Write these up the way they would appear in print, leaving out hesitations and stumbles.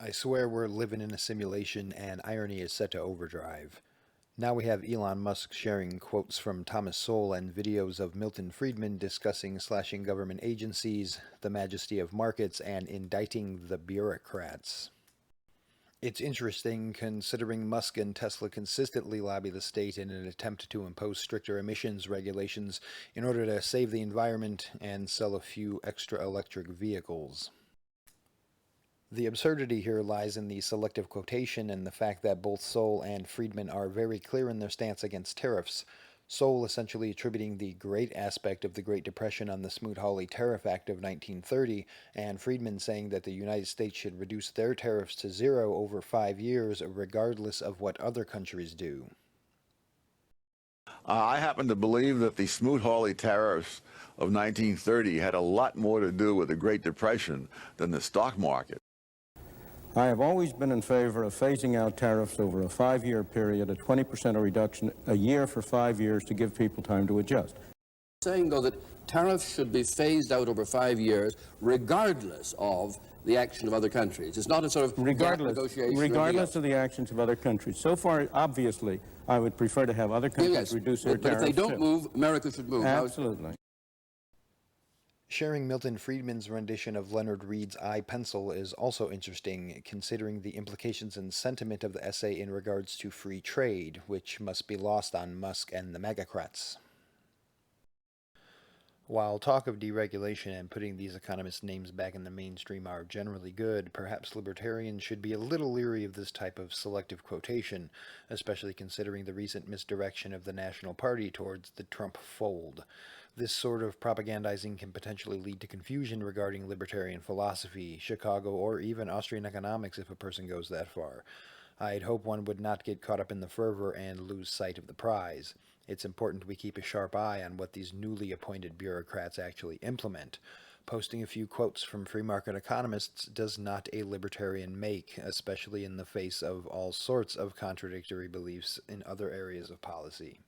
I swear we're living in a simulation and irony is set to overdrive. Now we have Elon Musk sharing quotes from Thomas Sowell and videos of Milton Friedman discussing slashing government agencies, the majesty of markets, and indicting the bureaucrats. It's interesting considering Musk and Tesla consistently lobby the state in an attempt to impose stricter emissions regulations in order to save the environment and sell a few extra electric vehicles. The absurdity here lies in the selective quotation and the fact that both Sowell and Friedman are very clear in their stance against tariffs, Sowell essentially attributing the great aspect of the Great Depression on the Smoot-Hawley Tariff Act of 1930, and Friedman saying that the United States should reduce their tariffs to zero over 5 years regardless of what other countries do. I happen to believe that the Smoot-Hawley tariffs of 1930 had a lot more to do with the Great Depression than the stock market. I have always been in favor of phasing out tariffs over a 5-year period, a 20% reduction a year for 5 years to give people time to adjust. Saying, though, that tariffs should be phased out over 5 years regardless of the action of other countries. It's not a sort of negotiation. Regardless of the actions of other countries. So far, obviously, I would prefer to have other countries reduce their tariffs. But if they don't move, America should move. Absolutely. Sharing Milton Friedman's rendition of Leonard Read's I, Pencil is also interesting, considering the implications and sentiment of the essay in regards to free trade, which must be lost on Musk and the magacrats. While talk of deregulation and putting these economists' names back in the mainstream are generally good, perhaps libertarians should be a little leery of this type of selective quotation, especially considering the recent misdirection of the National Party towards the Trump fold. This sort of propagandizing can potentially lead to confusion regarding libertarian philosophy, Chicago, or even Austrian economics if a person goes that far. I'd hope one would not get caught up in the fervor and lose sight of the prize. It's important we keep a sharp eye on what these newly appointed bureaucrats actually implement. Posting a few quotes from free market economists does not a libertarian make, especially in the face of all sorts of contradictory beliefs in other areas of policy.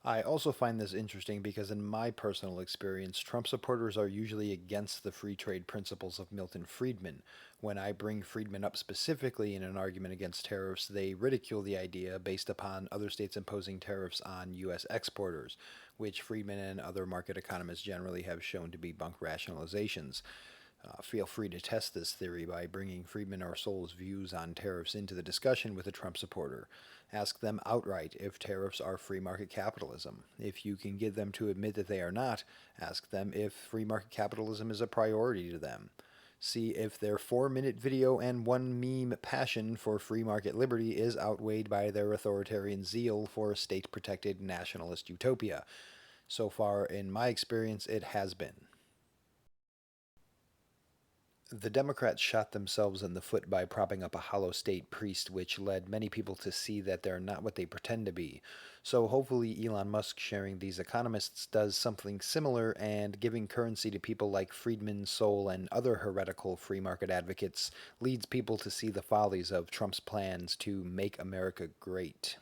I also find this interesting because in my personal experience, Trump supporters are usually against the free trade principles of Milton Friedman. When I bring Friedman up specifically in an argument against tariffs, they ridicule the idea based upon other states imposing tariffs on U.S. exporters, which Friedman and other market economists generally have shown to be bunk rationalizations. Feel free to test this theory by bringing Friedman or Sowell's views on tariffs into the discussion with a Trump supporter. Ask them outright if tariffs are free market capitalism. If you can get them to admit that they are not, ask them if free market capitalism is a priority to them. See if their 4-minute video and 1 meme passion for free market liberty is outweighed by their authoritarian zeal for a state-protected nationalist utopia. So far, in my experience, it has been. The Democrats shot themselves in the foot by propping up a hollow state priest, which led many people to see that they're not what they pretend to be. So hopefully Elon Musk sharing these economists does something similar and giving currency to people like Friedman, Sowell, and other heretical free market advocates leads people to see the follies of Trump's plans to make America great.